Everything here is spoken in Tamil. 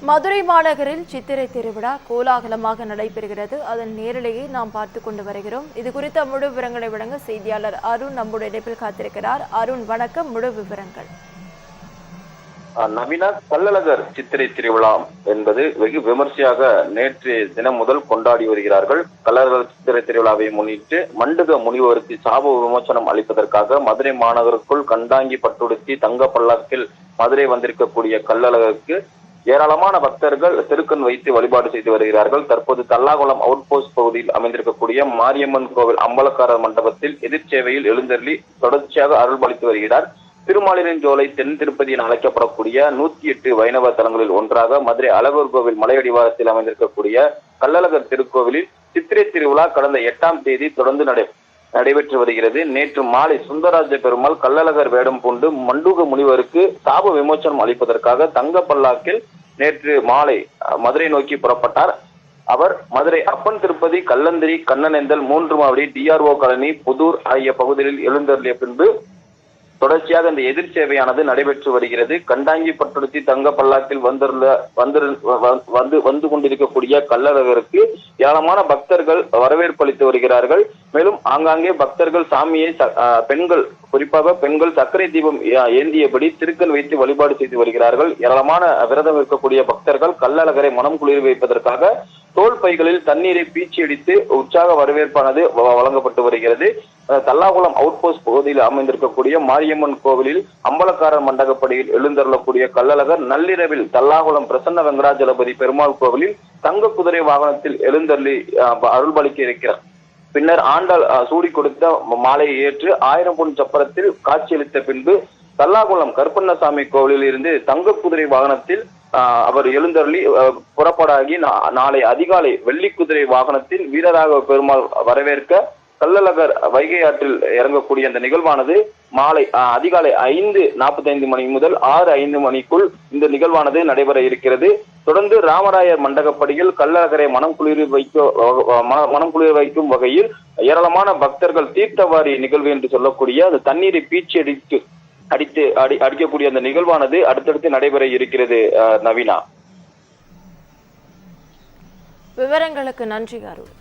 மதுரை மாநகரில் சித்திரை திருவிழா கோலாகலமாக நடைபெறுகிறது. அதன் நேரலையை நாம் பார்த்து கொண்டு வருகிறோம். இது குறித்த முழு விவரங்களை வழங்க செய்தியாளர் அருண் நம்முடைய இணைப்பில் காத்திருக்கிறார். அருண், வணக்கம். முழு விவரங்கள். நவீன கள்ளழகர் சித்திரை திருவிழா என்பது வெகு விமர்சையாக நேற்று தினம் முதல் கொண்டாடி வருகிறார்கள். கள்ளழகர் சித்திரை திருவிழாவை முன்னிட்டு மண்டுக முனிவருக்கு சாப விமோசனம் அளிப்பதற்காக மதுரை மாநகருக்குள் கண்டாங்கி பட்டுடுத்தி தங்க பல்லாக்கில் மதுரை வந்திருக்கக்கூடிய கள்ளழகருக்கு ஏராளமான பக்தர்கள் திருக்கண் வைத்து வழிபாடு செய்து வருகிறார்கள். தற்போது தல்லாகுளம் அவுட் போஸ்ட் பகுதியில் அமைந்திருக்கக்கூடிய மாரியம்மன் கோவில் அம்பலக்காரர் மண்டபத்தில் எதிர்ச்சேவையில் எழுந்தருளி தொடர்ச்சியாக அருள்பாலித்து வருகிறார். திருமாலிருஞ்சோலை தென் திருப்பதி என அழைக்கப்படக்கூடிய 108 வைணவ தலங்களில் ஒன்றாக மதுரை அழகர் கோவில் மலையடிவாரத்தில் அமைந்திருக்கக்கூடிய கள்ளழகர் திருக்கோவிலில் சித்திரை திருவிழா கடந்த 8ஆம் தேதி தொடர்ந்து நடைபெற்று வருகிறது. நேற்று மாலை சுந்தரராஜ பெருமாள் கள்ளழகர் வேடம் பூண்டு மண்டுக முனிவருக்கு சாப விமோசனம் அளிப்பதற்காக தங்க பல்லாக்கில் நேற்று மாலை மதுரை நோக்கி புறப்பட்டார். அவர் மதுரை அப்பன் திருப்பதி, கல்லந்திரி, கண்ணனேந்தல், 3 மாவடி, டிஆர்ஓ காலனி, புதூர் ஆகிய பகுதிகளில் எழுந்தருளிய பின்பு தொடர்ச்சியாக இந்த எதிர் சேவையானது நடைபெற்று வருகிறது. கண்டாங்கி பட்டுடுத்தி தங்க பல்லாக்கில் வந்து கொண்டிருக்கக்கூடிய கள்ளழகருக்கு ஏராளமான பக்தர்கள் வரவேற்பு அளித்து வருகிறார்கள். மேலும் ஆங்காங்கே பக்தர்கள் சாமியை பெண்கள், குறிப்பாக பெண்கள் சர்க்கரை தீபம் ஏந்தியபடி திருக்கண் வைத்து வழிபாடு செய்து வருகிறார்கள். ஏராளமான விரதம் இருக்கக்கூடிய பக்தர்கள் கள்ளழகரை மனம் குளிர் வைப்பதற்காக தோல் பைகளில் தண்ணீரை பீச்சி அடித்து உற்சாக வரவேற்பானது வழங்கப்பட்டு வருகிறது. தல்லாகுளம் அவுட் போஸ்ட் பகுதியில் அமைந்திருக்கக்கூடிய மாரியம்மன் கோவிலில் அம்பலக்காரர் மண்டகப்படியில் எழுந்தருளக்கூடிய கள்ளழகர் நள்ளிரவில் தல்லாகுளம் பிரசன்ன வெங்கடாஜலபதி பெருமாள் கோவிலில் தங்க குதிரை வாகனத்தில் எழுந்தருளி அருள்பாலிக்க இருக்கிறார். பின்னர் ஆண்டாள் சூடி கொடுத்த மாலையை ஏற்று 1000 பொன் சப்பரத்தில் காட்சியளித்த பின்பு தல்லாகுளம் கருப்பண்ணசாமி கோவிலில் இருந்து தங்க குதிரை வாகனத்தில் அவர் எழுந்தருளி புறப்படாகி நாளை அதிகாலை வெள்ளி குதிரை வாகனத்தில் வீரராக பெருமாள் வரவேற்க கள்ளழகர் வைகை ஆற்றில் இறங்கக்கூடிய அந்த நிகழ்வானது மாலை அதிகாலை 5:45 மணி முதல் 6:05 மணிக்குள் இந்த நிகழ்வானது நடைபெற இருக்கிறது. தொடர்ந்து ராமராயர் மண்டகப்படியில் கள்ளழகரை மனம் குளிர் வைக்கும் வகையில் ஏராளமான பக்தர்கள் தீர்த்தவாரி நிகழ்வு என்று சொல்லக்கூடிய அந்த தண்ணீரை பீச்சி அடிக்கக்கூடிய அந்த நிகழ்வானது அடுத்தடுத்து நடைபெற இருக்கிறது. நவீனா, விவரங்களுக்கு நன்றி அருண்.